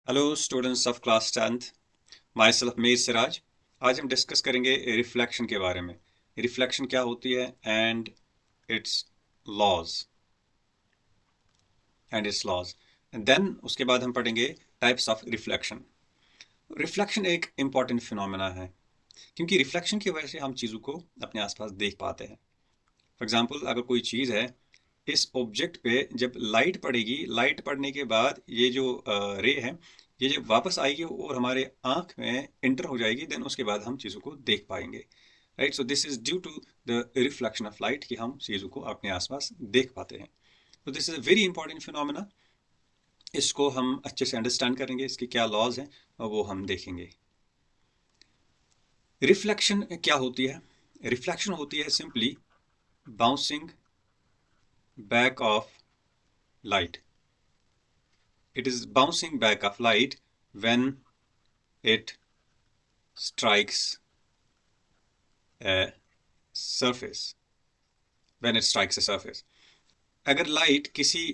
Hello students of class 10th। My self Mir Siraj. आज हम discuss करेंगे रिफ्लेक्शन के बारे में। रिफ्लेक्शन क्या होती है इट्स लॉज एंड देन उसके बाद हम पढ़ेंगे टाइप्स ऑफ रिफ्लेक्शन। रिफ्लेक्शन एक इम्पॉर्टेंट फिनोमेना है क्योंकि रिफ्लेक्शन की वजह से हम चीज़ों को अपने आसपास देख पाते हैं। फॉर एग्जांपल, अगर कोई चीज़ है, इस ऑब्जेक्ट पे जब लाइट पड़ेगी, लाइट पड़ने के बाद ये जो रे है, ये जब वापस आएगी और हमारे आंख में इंटर हो जाएगी, देन उसके बाद हम चीज़ों को देख पाएंगे। Right, so this is due to the reflection of light कि हम चीज़ों को अपने आसपास देख पाते हैं। तो this is a very important phenomena. इसको हम अच्छे से अंडरस्टैंड करेंगे, इसके क्या लॉज हैं और वो हम देखेंगे। रिफ्लेक्शन क्या होती है? रिफ्लेक्शन होती है simply bouncing back of light. It is bouncing back of light when it strikes a surface. When it strikes a surface. अगर लाइट किसी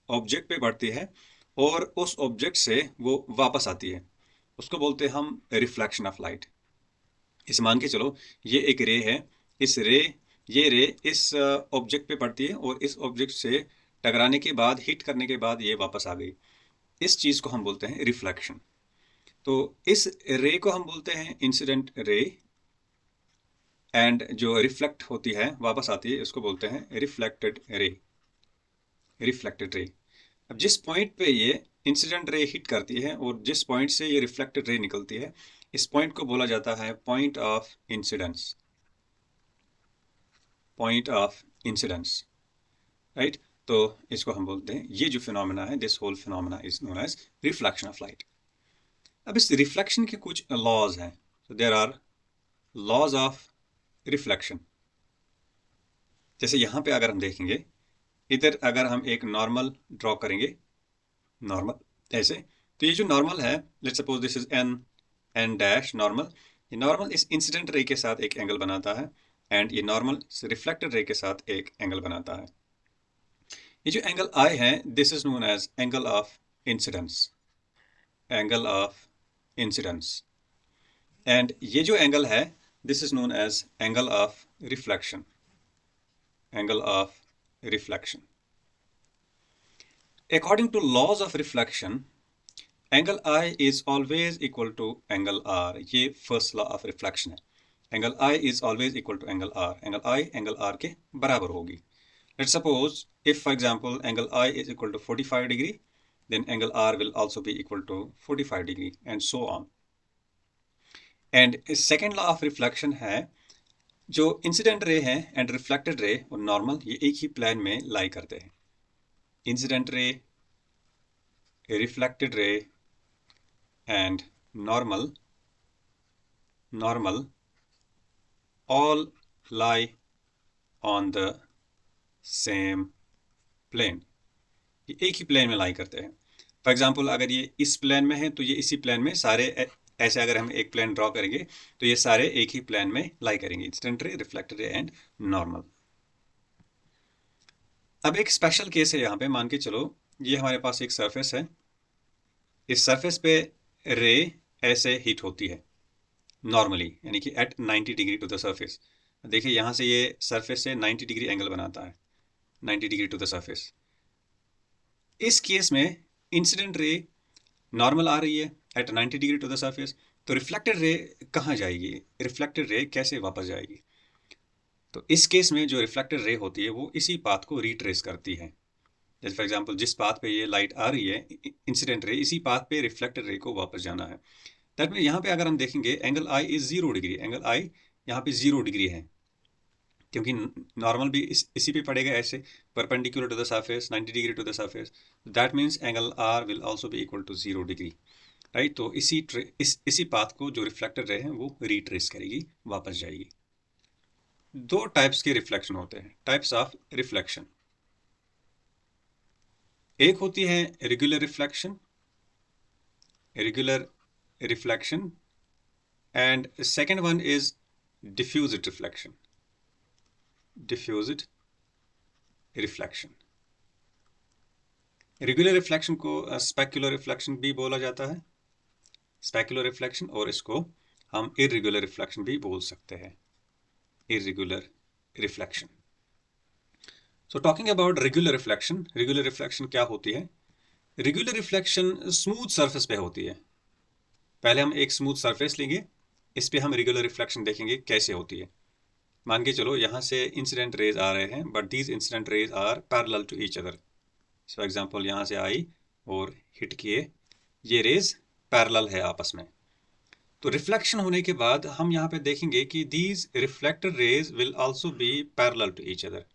ऑब्जेक्ट पे पड़ती है और उस ऑब्जेक्ट से वो वापस आती है, उसको बोलते हैं हम रिफ्लेक्शन ऑफ लाइट। इस मान के चलो, ये एक रे है। इस रे ये रे इस ऑब्जेक्ट पे पड़ती है और इस ऑब्जेक्ट से टकराने के बाद, हिट करने के बाद ये वापस आ गई। इस चीज़ को हम बोलते हैं रिफ्लेक्शन। तो इस रे को हम बोलते हैं इंसिडेंट रे, एंड जो रिफ्लेक्ट होती है, वापस आती है, इसको बोलते हैं रिफ्लेक्टेड रे। Reflected ray. अब जिस पॉइंट पे ये इंसिडेंट रे हिट करती है और जिस पॉइंट से ये रिफ्लेक्टेड रे निकलती है, इस पॉइंट को बोला जाता है point of incidence. Point of incidence. Right. तो इसको हम बोलते हैं, ये जो फिनोमेना है, this whole phenomena is known as reflection of light. अब इस रिफ्लेक्शन के कुछ लॉज हैं। so there are laws of reflection. जैसे यहाँ पे अगर हम देखेंगे, इधर अगर हम एक नॉर्मल ड्रॉ करेंगे, नॉर्मल ऐसे, तो ये जो नॉर्मल है, let's suppose this is N, N dash normal. ये नॉर्मल इस इंसिडेंट रे के साथ एक एंगल बनाता है, एंड ये नॉर्मल रिफ्लेक्टेड रे के साथ एक एंगल बनाता है। ये जो एंगल आई है, this is known as angle of incidence. Angle of incidence. And ये जो एंगल है, this is known as angle of reflection. Angle of reflection. According to laws of reflection, angle I is always equal to angle R। ये first law of reflection है। Angle I is always equal to angle R। Angle I angle R के बराबर होगी। Let's suppose if for example angle I is equal to 45 degree, then angle R will also be equal to 45 degree and so on. And second law of reflection है, जो incident ray है and reflected ray और normal, ये एक ही plane में लाई करते हैं। Incident ray, reflected ray and normal all lie on the same plane। ये एक ही प्लेन में लाई करते हैं। फॉर एग्जाम्पल, अगर ये इस प्लेन में है तो ये इसी प्लेन में सारे ऐसे अगर हम एक प्लेन ड्रॉ करेंगे तो ये सारे एक ही प्लेन में लाई करेंगे, incident ray, reflected ray and normal. अब एक स्पेशल केस है यहाँ पे। मान के चलो, ये हमारे पास एक सरफेस है। इस सरफेस पे रे ऐसे हिट होती है नॉर्मली, यानी कि at 90 degree to the surface. देखिए यहाँ से ये सरफेस से 90 डिग्री एंगल बनाता है, 90 डिग्री टू द सरफेस। इस केस में इंसिडेंट रे नॉर्मल आ रही है at 90 degree to the surface, तो रिफ्लेक्टेड रे कहाँ जाएगी? रिफ्लेक्टेड रे कैसे वापस जाएगी? तो इस केस में जो रिफ्लेक्टेड रे होती है वो इसी पाथ को रिट्रेस करती है। जैसे फॉर एग्जांपल, जिस पाथ पे ये लाइट आ रही है, इंसिडेंट रे, इसी पाथ पे रिफ्लेक्टेड रे को वापस जाना है। दैट मीन यहाँ पे अगर हम देखेंगे, angle I is 0 degree. Angle I यहाँ पे 0 डिग्री है क्योंकि नॉर्मल भी इसी पे पड़ेगा ऐसे, perpendicular to the surface, 90 degree to the surface. That means angle R will also be equal to 0 degree. Right. तो इसी पाथ को जो रिफ्लेक्टेड रे है वो रिट्रेस करेगी, वापस जाएगी। दो टाइप्स के रिफ्लेक्शन होते हैं, टाइप्स ऑफ रिफ्लेक्शन। एक होती है regular reflection, regular reflection, and second one is diffused reflection. Diffused reflection. Regular reflection को स्पेक्युलर रिफ्लेक्शन भी बोला जाता है, स्पेक्युलर रिफ्लेक्शन, और इसको हम इर्रेगुलर रिफ्लेक्शन भी बोल सकते हैं, irregular reflection. So talking about regular reflection क्या होती है? रेगुलर रिफ्लेक्शन स्मूथ सरफेस पे होती है। पहले हम एक स्मूथ सरफेस लेंगे, इस पे हम रेगुलर रिफ्लेक्शन देखेंगे कैसे होती है। मान के चलो यहाँ से इंसिडेंट रेज आ रहे हैं, but these incident rays are parallel to each other. For example यहाँ से आई और हिट किए, ये रेज पैरेलल है आपस में। तो रिफ्लेक्शन होने के बाद हम यहाँ पे देखेंगे कि these reflected rays will also be parallel to each other.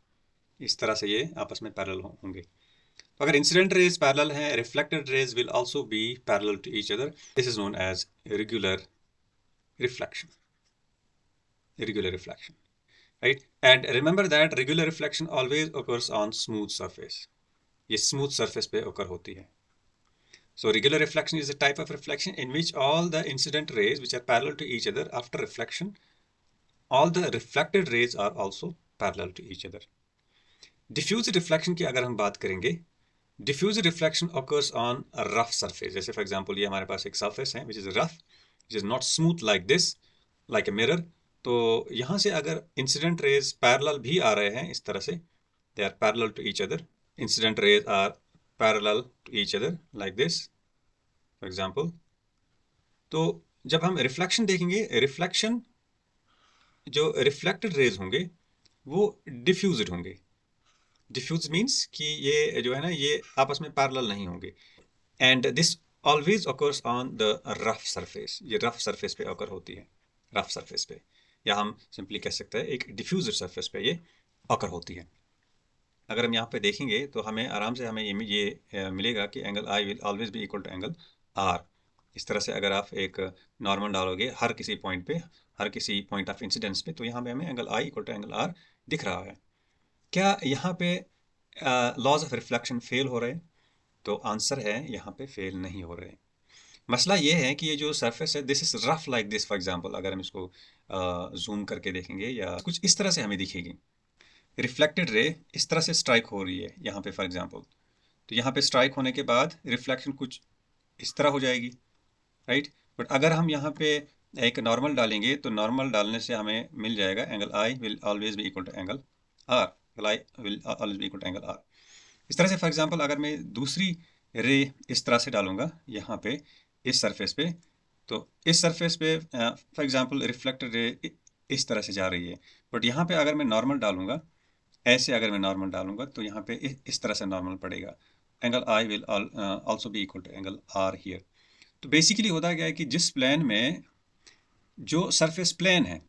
इस तरह से ये आपस में पैरेलल होंगे। तो अगर इंसिडेंट रेज पैरेलल है, reflected rays will also be parallel to each other. This is known as regular reflection, regular reflection, right? And remember that regular reflection always occurs on smooth surface. ये smooth surface पे occur होती है. So regular reflection is a type of reflection in which all the incident rays which are parallel to each other after reflection, all the reflected rays are also parallel to each other. Diffuse reflection की अगर हम बात करेंगे, diffuse reflection occurs on a rough surface. जैसे for example ये हमारे पास एक surface है which is rough, which is not smooth like this, like a mirror. तो यहाँ से अगर इंसिडेंट रेज पैरेलल भी आ रहे हैं इस तरह से, they are parallel to each other, incident rays are parallel to each other like this for example. तो जब हम रिफ्लेक्शन देखेंगे, रिफ्लेक्शन जो रिफ्लेक्टेड रेज होंगे वो डिफ्यूज्ड होंगे। डिफ्यूज मीन्स कि ये जो है ना ये आपस में पैरेलल नहीं होंगे। And this always occurs on the rough surface, ये रफ सरफेस पे ऑकर होती है, रफ सरफेस पे, या हम सिंपली कह सकते हैं एक डिफ्यूज्ड सरफेस पे ये ऑकर होती है। अगर हम यहाँ पे देखेंगे तो हमें आराम से हमें ये मिलेगा कि angle i will always be equal to angle r. इस तरह से अगर आप एक नॉर्मल डालोगे हर किसी पॉइंट पे, हर किसी पॉइंट ऑफ इंसिडेंस पे, तो यहाँ पे हमें angle i equal to angle r दिख रहा है। क्या यहाँ पे लॉज ऑफ रिफ्लेक्शन फेल हो रहे हैं? तो आंसर है यहाँ पे फेल नहीं हो रहे। मसला ये है कि ये जो सरफेस है this is rough like this. For example अगर हम इसको जूम करके देखेंगे या कुछ इस तरह से हमें दिखेगी, रिफ्लेक्टेड रे इस तरह से स्ट्राइक हो रही है यहाँ पे फॉर एग्जांपल। तो यहाँ पे स्ट्राइक होने के बाद रिफ्लेक्शन कुछ इस तरह हो जाएगी, राइट। बट अगर हम यहाँ पे एक नॉर्मल डालेंगे तो नॉर्मल डालने से हमें मिल जाएगा angle i will always be equal to angle r, i will always be equal to angle r. इस तरह से फॉर एग्जांपल अगर मैं दूसरी रे इस तरह से डालूंगा यहाँ पे इस सरफेस पे, तो इस सरफेस पे फॉर एग्जांपल रिफ्लेक्टेड रे इस तरह से जा रही है। बट यहाँ पे अगर मैं नॉर्मल डालूंगा, ऐसे अगर मैं नॉर्मल डालूंगा तो यहाँ पे इस तरह से नॉर्मल पड़ेगा, angle i will also be equal to angle r here. तो बेसिकली होता क्या है कि जिस प्लेन में जो सरफेस प्लेन है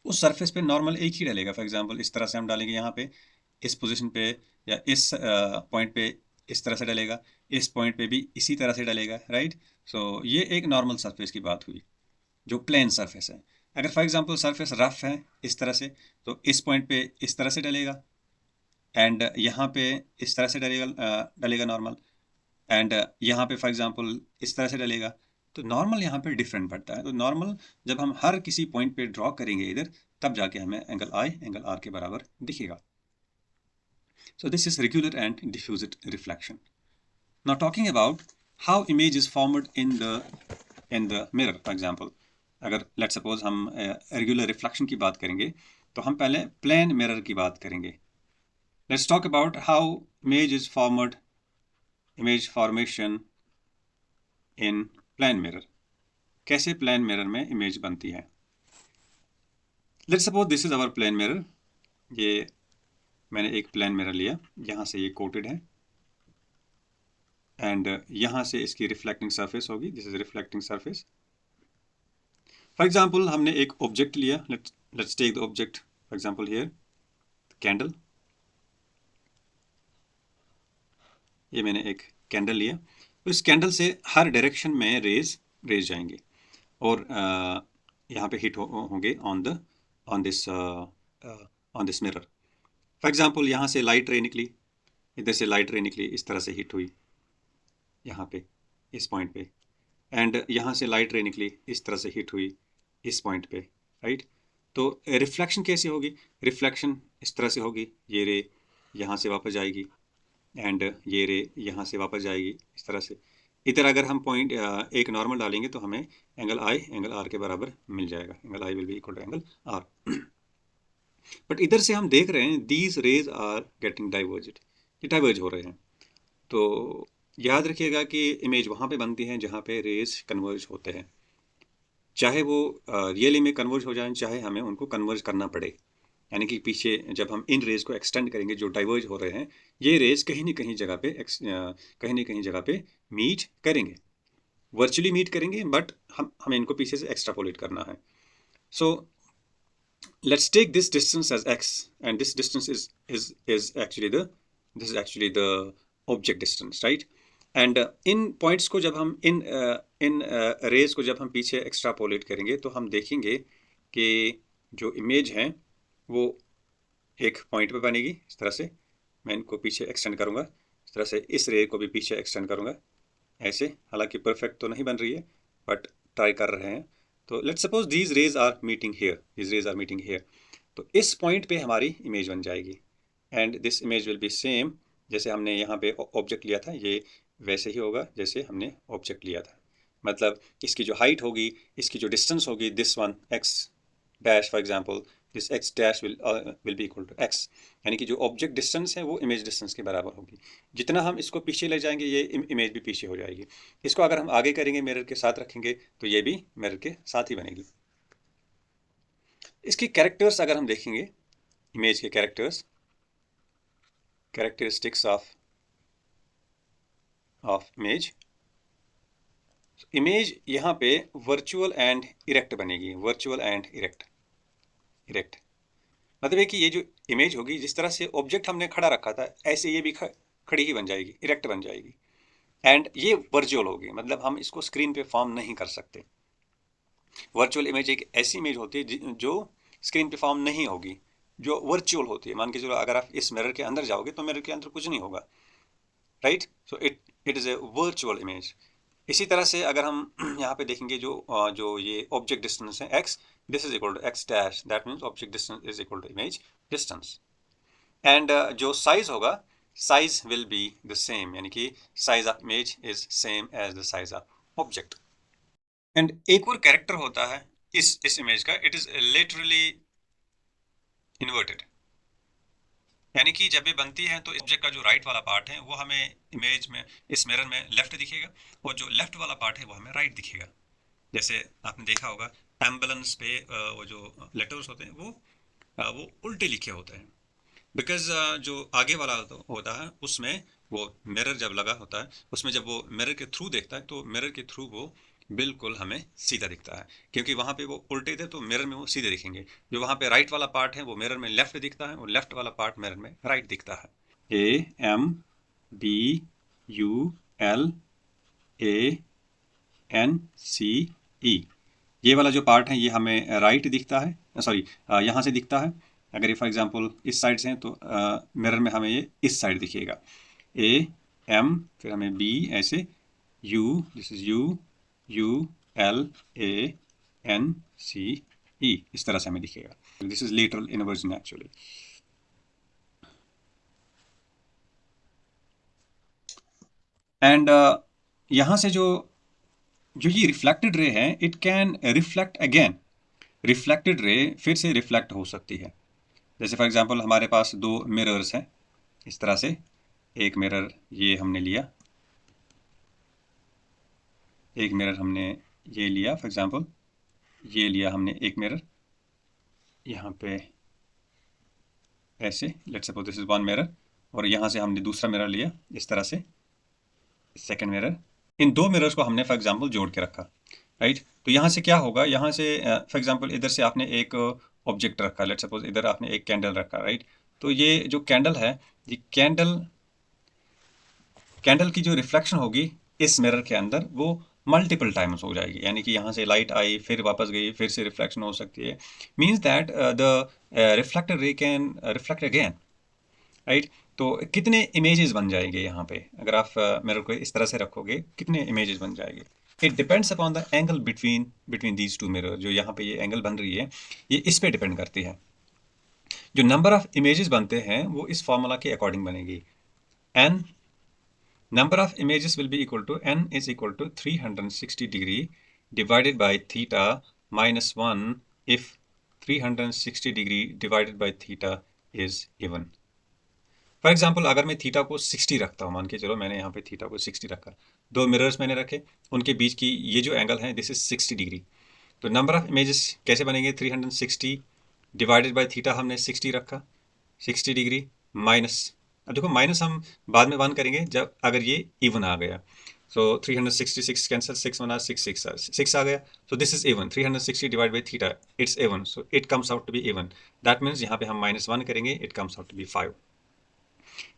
उस सरफेस पे नॉर्मल एक ही डलेगा। फॉर एग्जांपल इस तरह से हम डालेंगे यहाँ पे, इस पोजीशन पे या इस पॉइंट पे इस तरह से डलेगा, इस पॉइंट पे भी इसी तरह से डलेगा, राइट। सो ये एक नॉर्मल सरफेस की बात हुई जो प्लेन सरफेस है। अगर फॉर एग्जांपल सरफेस रफ है इस तरह से, तो इस पॉइंट पे इस तरह से डलेगा, एंड यहाँ पे इस तरह से डलेगा नॉर्मल, एंड यहाँ पे फॉर एग्जांपल इस तरह से डलेगा। तो नॉर्मल यहाँ पे डिफरेंट पड़ता है। तो नॉर्मल जब हम हर किसी पॉइंट पे ड्रॉ करेंगे इधर, तब जाके हमें एंगल आई एंगल आर के बराबर दिखेगा। So this is regular and diffused reflection. Now talking about how image is formed in the mirror, for example, अगर let's suppose हम regular reflection की बात करेंगे तो हम पहले plane mirror की बात करेंगे। Let's talk about how image is formed, image formation in plane mirror. कैसे plane mirror में image बनती है। Let's suppose this is our plane mirror. ये मैंने एक प्लेन मिरर लिया, यहाँ से ये कोटेड है, एंड यहाँ से इसकी रिफ्लेक्टिंग सरफेस होगी, this is reflecting surface. For example हमने एक ऑब्जेक्ट लिया, let's take the object for example here candle. ये मैंने एक कैंडल लिया, तो इस कैंडल से हर डायरेक्शन में रेज जाएंगे और यहाँ पे हिट होंगे on this mirror. For example यहाँ से लाइट रे निकली, इधर से लाइट रे निकली, इस तरह से हिट हुई यहाँ पे इस पॉइंट पे, एंड यहाँ से लाइट रे निकली, इस तरह से हिट हुई इस पॉइंट पे, राइट। तो रिफ्लेक्शन कैसे होगी? रिफ्लेक्शन इस तरह से होगी, ये रे यहाँ से वापस जाएगी, एंड ये रे यहाँ से वापस जाएगी इस तरह से। इधर अगर हम पॉइंट एक नॉर्मल डालेंगे तो हमें एंगल आई एंगल आर के बराबर मिल जाएगा। Angle i will be equal to angle r. But इधर से हम देख रहे हैं these rays are getting diverged, ये डाइवर्ज हो रहे हैं। तो याद रखिएगा कि इमेज वहाँ पे बनती है जहाँ पे रेज कन्वर्ज होते हैं, चाहे वो रियली में कन्वर्ज हो जाए, चाहे हमें उनको कन्वर्ज करना पड़े। यानी कि पीछे जब हम इन रेज को एक्सटेंड करेंगे जो डाइवर्ज हो रहे हैं, ये रेज कहीं न कहीं जगह पे कहीं न कहीं जगह पे मीट करेंगे, वर्चुअली मीट करेंगे, बट हमें इनको पीछे से एक्स्ट्रापोलेट करना है। सो let's take this distance as x, and this distance is actually the object distance, right? and in points को जब हम इन rays को जब हम पीछे extrapolate करेंगे तो हम देखेंगे कि जो image है वो एक point पे बनेगी। इस तरह से मैं इनको पीछे extend करूँगा, इस तरह से इस ray को भी पीछे extend करूँगा ऐसे। हालांकि perfect तो नहीं बन रही है but try कर रहे हैं। तो let's suppose these rays are meeting here, these rays are meeting here. तो इस पॉइंट पे हमारी इमेज बन जाएगी and this image will be same जैसे हमने यहाँ पे ऑब्जेक्ट लिया था, ये वैसे ही होगा जैसे हमने ऑब्जेक्ट लिया था। मतलब इसकी जो हाइट होगी, इसकी जो डिस्टेंस होगी, this one x dash for example, this x dash will be equal to x, यानी कि जो ऑब्जेक्ट डिस्टेंस है वो इमेज डिस्टेंस के बराबर होगी। जितना हम इसको पीछे ले जाएंगे ये इमेज भी पीछे हो जाएगी। इसको अगर हम आगे करेंगे, मिरर के साथ रखेंगे, तो ये भी मिरर के साथ ही बनेगी। इसकी कैरेक्टर्स अगर हम देखेंगे, इमेज के कैरेक्टरिस्टिक्स ऑफ इमेज, इमेज यहाँ पे वर्चुअल एंड इरेक्ट बनेगी। वर्चुअल एंड इरेक्ट मतलब है कि ये जो इमेज होगी, जिस तरह से ऑब्जेक्ट हमने खड़ा रखा था ऐसे ये भी खड़ी ही बन जाएगी, इरेक्ट बन जाएगी। एंड ये वर्चुअल होगी, मतलब हम इसको स्क्रीन पे फॉर्म नहीं कर सकते। वर्चुअल इमेज एक ऐसी इमेज होती है जो स्क्रीन पे फॉर्म नहीं होगी, जो वर्चुअल होती है। मान के चलो अगर आप इस मिरर के अंदर जाओगे तो मिरर के अंदर कुछ नहीं होगा, right? So it is a virtual image. इसी तरह से अगर हम यहाँ पे देखेंगे जो ये ऑब्जेक्ट डिस्टेंस है x, this is equal to x dash, that means object distance is equal to image distance. And जो साइज होगा, size will be the same, यानी कि size of image is same as the size of object. And एक और character होता है इस image का, इट इज लिटरली इन्वर्टेड, यानी कि जब ये बनती है तो इस ऑब्जेक्ट का जो राइट वाला पार्ट है वो हमें इमेज में, इस मिरर में लेफ्ट दिखेगा, और जो लेफ्ट वाला पार्ट है वो हमें राइट दिखेगा। जैसे आपने देखा होगा एम्बुलेंस पे वो जो लेटर्स होते हैं वो उल्टे लिखे होते हैं, बिकॉज जो आगे वाला होता है उसमें वो मिरर जब लगा होता है, उसमें जब वो मिरर के थ्रू देखता है तो मिरर के थ्रू वो बिल्कुल हमें सीधा दिखता है, क्योंकि वहाँ पे वो उल्टे थे तो मिरर में वो सीधे दिखेंगे। जो वहाँ पे राइट वाला पार्ट है वो मिरर में लेफ्ट दिखता है, और लेफ्ट वाला पार्ट मिरर में राइट दिखता है। AMBULANCE, ये वाला जो पार्ट है ये हमें राइट दिखता है, सॉरी यहाँ से दिखता है। अगर ये फॉर एग्जांपल इस साइड से है तो मिरर में हमें ये इस साइड दिखेगा। AM, फिर हमें B ऐसे, U, दिस इज ULANCE, इस तरह से हमें दिखेगा। This is literal inversion actually. And यहाँ से जो ये रिफ्लेक्टेड रे है, it can reflect again. Reflected ray फिर से रिफ्लेक्ट हो सकती है। जैसे फॉर एग्जांपल हमारे पास दो मिरर्स हैं इस तरह से, एक मिरर ये हमने लिया, एक मिरर हमने ये लिया, फॉर एग्जांपल ये लिया हमने एक मिरर यहाँ पे ऐसे, let's suppose this is one mirror, और यहाँ से हमने दूसरा मिरर लिया इस तरह से, सेकेंड मिरर। इन दो मिरर्स को हमने फॉर एग्जांपल जोड़ के रखा, राइट? तो यहाँ से क्या होगा, यहाँ से फॉर एग्जांपल इधर से आपने एक ऑब्जेक्ट रखा, लेट्स सपोज इधर आपने एक कैंडल रखा, राइट? तो ये जो कैंडल है, ये कैंडल की जो रिफ्लेक्शन होगी इस मिरर के अंदर वो मल्टीपल टाइम्स हो जाएगी, यानी कि यहाँ से लाइट आई फिर वापस गई, फिर से रिफ्लेक्शन हो सकती है। Means that the reflected ray can reflect again, right? तो कितने इमेजेस बन जाएंगे यहाँ पे, अगर आप मिरर को इस तरह से रखोगे कितने इमेजेस बन जाएंगे? It depends upon the angle between these two mirror. जो यहाँ पे ये एंगल बन रही है ये इस पे डिपेंड करती है। जो नंबर ऑफ इमेजेस बनते हैं वो इस फॉर्मूला के अकॉर्डिंग बनेगी। n number of images will be equal to n is equal to 360 degree divided by theta minus 1 if 360 degree divided by theta is even. For example अगर मैं theta को 60 रखता हूँ, मान के चलो मैंने यहाँ पे थीटा को 60 रखा, दो मिरर्स मैंने रखे, उनके बीच की ये जो एंगल है दिस इज 60 डिग्री. तो नंबर ऑफ इमेजेस कैसे बनेंगे? 360 डिवाइडेड बाय थीटा हमने 60 रखा, 60 डिग्री माइनस, अब देखो माइनस हम बाद में 1 करेंगे जब अगर ये इवन आ गया. सो 366 कैंसिल, 6 1 6 आ गया. So this is even. 360 divide by theta it's even, so it comes out to be even. That means यहाँ पे हम -1 करेंगे, it comes out to be 5.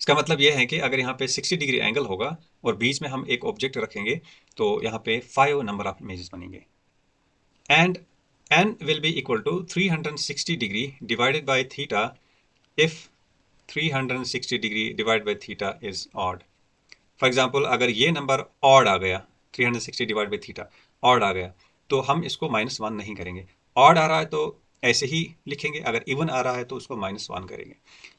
इसका मतलब यह है कि अगर यहाँ पे 60 डिग्री एंगल होगा और बीच में हम एक ऑब्जेक्ट रखेंगे तो यहाँ पे 5 नंबर ऑफ इमेजेस बनेंगे. And n will be equal to 360 degree divided by theta if 360 degree divided by theta is odd. For example, अगर ये नंबर odd आ गया, 360 divided by theta odd आ गया, तो हम इसको -1 नहीं करेंगे. odd आ रहा है तो ऐसे ही लिखेंगे, अगर इवन आ रहा है तो उसको -1 करेंगे.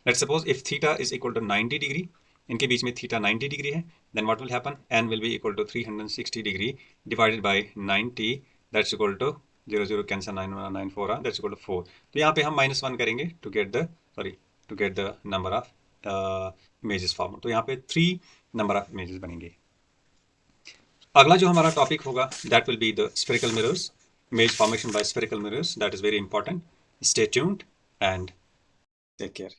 Let's suppose if theta is equal to 90 degree, इनके बीच में थीटा 90 डिग्री है, then what will happen? n will be equal to 360 degree divided by 90, that's equal to 0 0 cancel, 9 9 4, that's equal to 4. तो यहाँ पे हम -1 करेंगे to get the number of images form. तो यहाँ पे 3 नंबर ऑफ इमेजेस बनेंगे. अगला जो हमारा टॉपिक होगा that will be the spherical mirrors, image formation by spherical mirrors. That is very important. Stay tuned and take care.